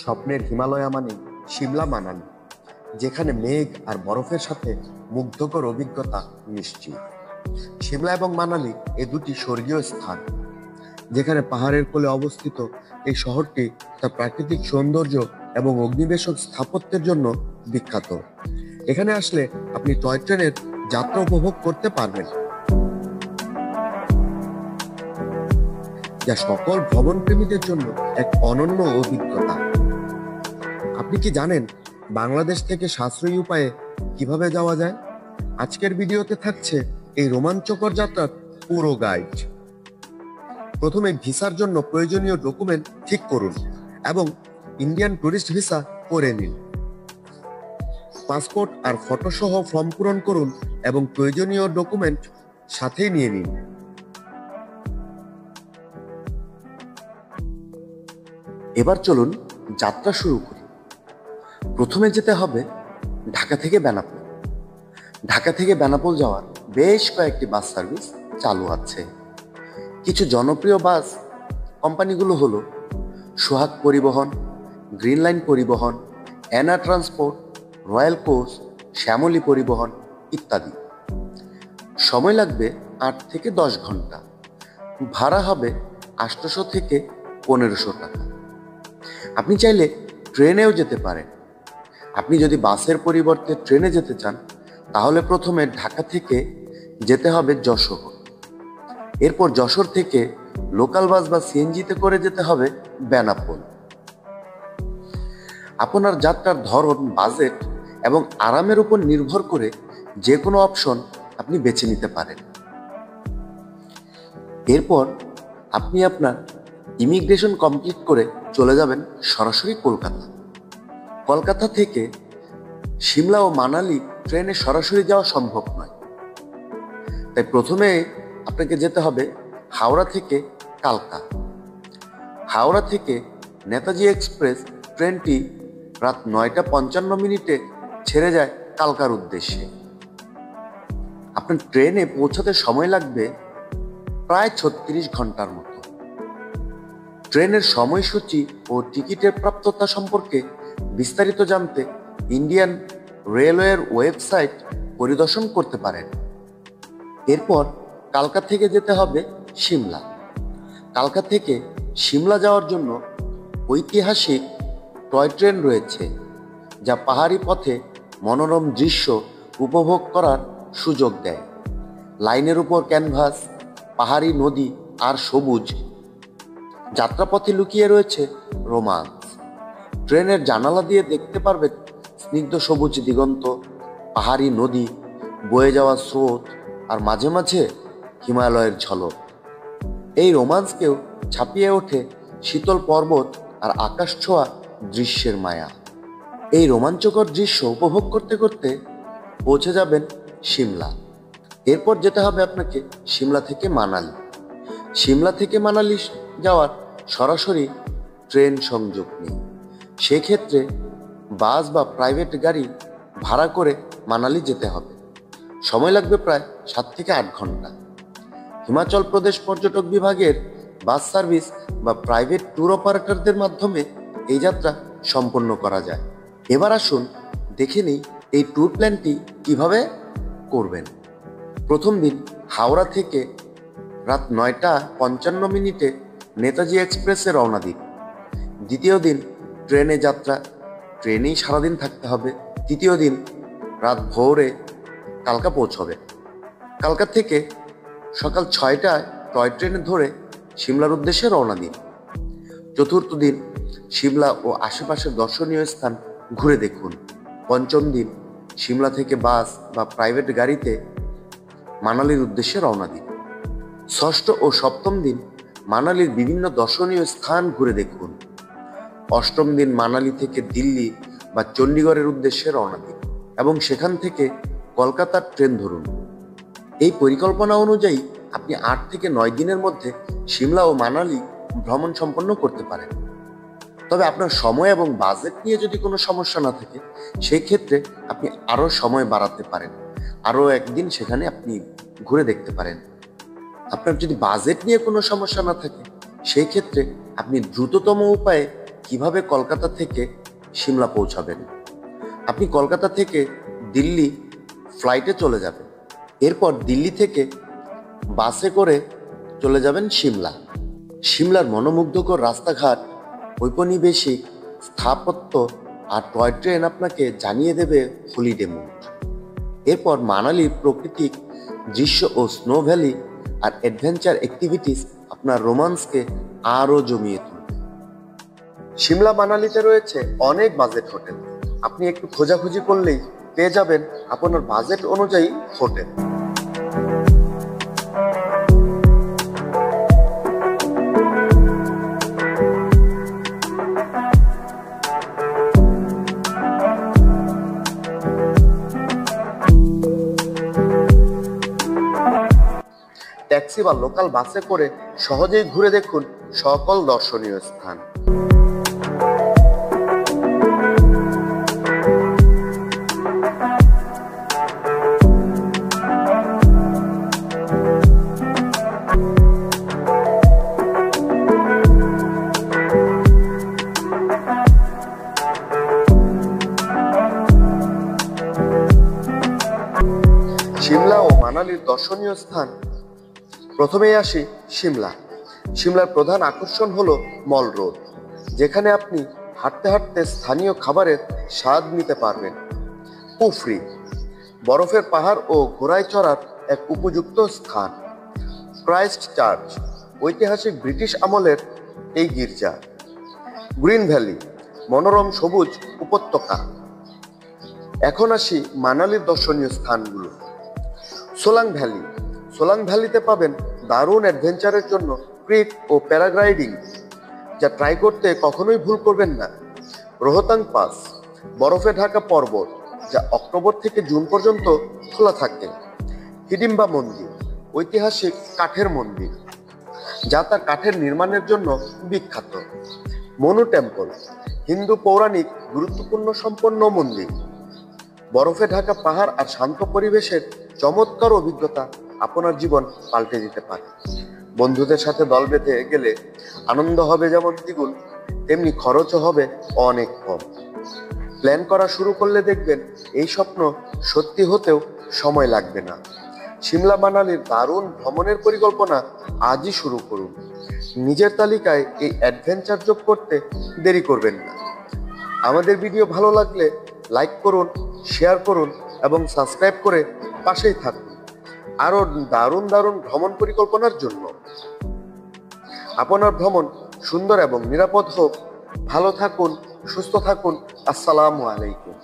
স্বপ্নের হিমালয়া মানে সিমলা মানালি, যেখানে মেঘ আর বরফের সাথে মুগ্ধকর অভিজ্ঞতা নিশ্চিত। সিমলা এবং মানালি এ দুটি স্বর্গীয় স্থান। যেখানে পাহাড়ের কোলে অবস্থিত এই শহরটি তার প্রাকৃতিক সৌন্দর্য এবং অগ্নিবেশক স্থাপত্যের জন্য বিখ্যাত। এখানে আসলে আপনি টয় ট্রেনের যাত্রা উপভোগ করতে পারবেন, যা সকল ভ্রমণ প্রেমীদের জন্য এক অনন্য অভিজ্ঞতা। আপনি কি জানেন বাংলাদেশ থেকে সাশ্রয়ী উপায়ে কিভাবে যাওয়া যায়? আজকের ভিডিওতে থাকছে এই রোমাঞ্চকর যাত্রার পুরো গাইড। প্রথমে ভিসার জন্য প্রয়োজনীয় ডকুমেন্ট ঠিক করুন এবং ইন্ডিয়ান ট্যুরিস্ট ভিসা করে নিন। পাসপোর্ট আর ফটো সহ ফর্ম পূরণ করুন এবং প্রয়োজনীয় ডকুমেন্ট সাথেই নিয়ে নিন। এবার চলুন যাত্রা শুরু করি। প্রথমে যেতে হবে ঢাকা থেকে বেনাপোল। ঢাকা থেকে বেনাপোল যাওয়ার বেশ কয়েকটি বাস সার্ভিস চালু আছে। কিছু জনপ্রিয় বাস কোম্পানিগুলো হলো সোহাগ পরিবহন, গ্রিন লাইন পরিবহন, এনা ট্রান্সপোর্ট, রয়্যাল কোচ, শ্যামলী পরিবহন ইত্যাদি। সময় লাগবে 8 থেকে 10 ঘন্টা। ভাড়া হবে 800 থেকে 1500 টাকা। আপনি চাইলে ট্রেনেও যেতে পারেন। আপনি যদি বাসের পরিবর্তে ট্রেনে যেতে চান, তাহলে প্রথমে ঢাকা থেকে যেতে হবে যশোর। এরপর যশোর থেকে লোকাল বাস বা সিএনজিতে করে যেতে হবে বেনাপোল। আপনার যাত্রার ধরন, বাজেট এবং আরামের উপর নির্ভর করে যে কোনো অপশন আপনি বেছে নিতে পারেন। এরপর আপনি আপনার ইমিগ্রেশন কমপ্লিট করে চলে যাবেন সরাসরি কলকাতা। কলকাতা থেকে সিমলা ও মানালি ট্রেনে সরাসরি যাওয়া সম্ভব নয়, তাই প্রথমে আপনাকে যেতে হবে হাওড়া থেকে কালকা। হাওড়া থেকে নেতাজি এক্সপ্রেস ট্রেনটি রাত 9:55 ছেড়ে যায় কালকার উদ্দেশ্যে। আপনার ট্রেনে পৌঁছাতে সময় লাগবে প্রায় 36 ঘন্টার মতো। ট্রেনের সময়সূচি ও টিকিটের প্রাপ্যতা সম্পর্কে বিস্তারিত জানতে ইন্ডিয়ান রেলওয়ের ওয়েবসাইট পরিদর্শন করতে পারেন। এরপর কালকা থেকে যেতে হবে সিমলা। কালকা থেকে সিমলা যাওয়ার জন্য ঐতিহাসিক টয় ট্রেন রয়েছে, যা পাহাড়ি পথে মনোরম দৃশ্য উপভোগ করার সুযোগ দেয়। লাইনের উপর ক্যানভাস, পাহাড়ি নদী আর সবুজ। যাত্রাপথে লুকিয়ে রয়েছে রোমান্স। ট্রেনের জানালা দিয়ে দেখতে পারবেন স্নিগ্ধ সবুজ দিগন্ত, পাহাড়ি নদী, বয়ে যাওয়া স্রোত আর মাঝে মাঝে হিমালয়ের ঝলক। এই রোমান্সকেও ছাপিয়ে ওঠে শীতল পর্বত আর আকাশ ছোঁয়া দৃশ্যের মায়া। এই রোমাঞ্চকর দৃশ্য উপভোগ করতে করতে পৌঁছে যাবেন সিমলা। এরপর যেতে হবে আপনাকে সিমলা থেকে মানালি। সিমলা থেকে মানালি যাওয়ার সরাসরি ট্রেন সংযোগ নেই। সেক্ষেত্রে বাস বা প্রাইভেট গাড়ি ভাড়া করে মানালি যেতে হবে। সময় লাগবে প্রায় 7 থেকে 8 ঘন্টা। হিমাচল প্রদেশ পর্যটক বিভাগের বাস সার্ভিস বা প্রাইভেট ট্যুর অপারেটরদের মাধ্যমে এই যাত্রা সম্পন্ন করা যায়। এবার আসুন দেখে নিই এই ট্যুর প্ল্যানটি কিভাবে করবেন। প্রথম দিন হাওড়া থেকে রাত 9:55 নেতাজি এক্সপ্রেসে রওনা দিন। দ্বিতীয় দিন ট্রেনে যাত্রা, ট্রেনেই সারাদিন থাকতে হবে। তৃতীয় দিন রাত ভোরে কালকা পৌঁছবে। কালকা থেকে সকাল 6টায় টয় ট্রেনে ধরে সিমলার উদ্দেশ্যে রওনা দিন। চতুর্থ দিন সিমলা ও আশেপাশের দর্শনীয় স্থান ঘুরে দেখুন। পঞ্চম দিন সিমলা থেকে বাস বা প্রাইভেট গাড়িতে মানালির উদ্দেশ্যে রওনা দিন। ষষ্ঠ ও সপ্তম দিন মানালির বিভিন্ন দর্শনীয় স্থান ঘুরে দেখুন। অষ্টম দিন মানালি থেকে দিল্লি বা চণ্ডীগড়ের উদ্দেশ্যে রওনা দিন এবং সেখান থেকে কলকাতার ট্রেন ধরুন। এই পরিকল্পনা অনুযায়ী আপনি 8 থেকে 9 দিনের মধ্যে সিমলা ও মানালি ভ্রমণ সম্পন্ন করতে পারেন। তবে আপনার সময় এবং বাজেট নিয়ে যদি কোনো সমস্যা না থাকে, সেই ক্ষেত্রে আপনি আরও সময় বাড়াতে পারেন, আরও একদিন সেখানে আপনি ঘুরে দেখতে পারেন। আপনার যদি বাজেট নিয়ে কোনো সমস্যা না থাকে, সেই ক্ষেত্রে আপনি দ্রুততম উপায়ে কিভাবে কলকাতা থেকে সিমলা পৌঁছাবেন। আপনি কলকাতা থেকে দিল্লি ফ্লাইটে চলে যাবেন, এরপর দিল্লি থেকে বাসে করে চলে যাবেন সিমলা। সিমলার মনোমুগ্ধকর রাস্তাঘাট, ঔপনিবেশিক স্থাপত্য আর টয় ট্রেন আপনাকে জানিয়ে দেবে হলিডে মুড। এরপর মানালির প্রাকৃতিক দৃশ্য ও স্নো ভ্যালি আর অ্যাডভেঞ্চার অ্যাক্টিভিটিস আপনার রোমান্সকে আরও জমিয়ে তুলবে। সিমলা মানালিতে রয়েছে অনেক বাজেট হোটেল। আপনি একটু খোঁজাখুঁজি করলেই পেয়ে যাবেন আপনার বাজেট অনুযায়ী হোটেল। ট্যাক্সি বা লোকাল বাসে করে সহজেই ঘুরে দেখুন সকল দর্শনীয় স্থান। সিমলা ও মানালির দর্শনীয় স্থান। প্রথমেই আসি সিমলা। সিমলার প্রধান আকর্ষণ হলো মল রোড, যেখানে আপনি হাঁটতে হাঁটতে স্থানীয় খাবারের স্বাদ নিতে পারবেন। কুফরি, বরফের পাহাড় ও ঘোড়ায় চড়ার এক উপযুক্ত স্থান। ক্রাইস্ট চার্চ, ঐতিহাসিক ব্রিটিশ আমলের এই গির্জা। গ্রিন ভ্যালি, মনোরম সবুজ উপত্যকা। এখন আসি মানালির দর্শনীয় স্থানগুলো। সোলাং ভ্যালি। সোলাং ভ্যালিতে পাবেন দারুণ অ্যাডভেঞ্চারের জন্য ক্রিক ও প্যারাগ্লাইডিং, যা ট্রাই করতে কখনোই ভুল করবেন না। রোহতাং পাস, বরফে ঢাকা পর্বত, যা অক্টোবর থেকে জুন পর্যন্ত খোলা থাকে। হিডিম্বা মন্দির, ঐতিহাসিক কাঠের মন্দির, যা তার কাঠের নির্মাণের জন্য বিখ্যাত। মনু টেম্পল, হিন্দু পৌরাণিক গুরুত্বপূর্ণ সম্পন্ন মন্দির। বরফে ঢাকা পাহাড় আর শান্ত পরিবেশের চমৎকার অভিজ্ঞতা আপনার জীবন পাল্টে দিতে পারে। বন্ধুদের সাথে দল বেঁধে গেলে আনন্দ হবে যেমন দ্বিগুণ, তেমনি খরচও হবে অনেক কম। প্ল্যান করা শুরু করলে দেখবেন এই স্বপ্ন সত্যি হতেও সময় লাগবে না। সিমলা মানালির দারুণ ভ্রমণের পরিকল্পনা আজই শুরু করুন। নিজের তালিকায় এই অ্যাডভেঞ্চার যোগ করতে দেরি করবেন না। আমাদের ভিডিও ভালো লাগলে লাইক করুন, শেয়ার করুন এবং সাবস্ক্রাইব করে পাশেই থাকুন আরো দারুণ দারুণ ভ্রমণ পরিকল্পনার জন্য। আপনার ভ্রমণ সুন্দর এবং নিরাপদ হোক। ভালো থাকুন, সুস্থ থাকুন। আসসালামু আলাইকুম।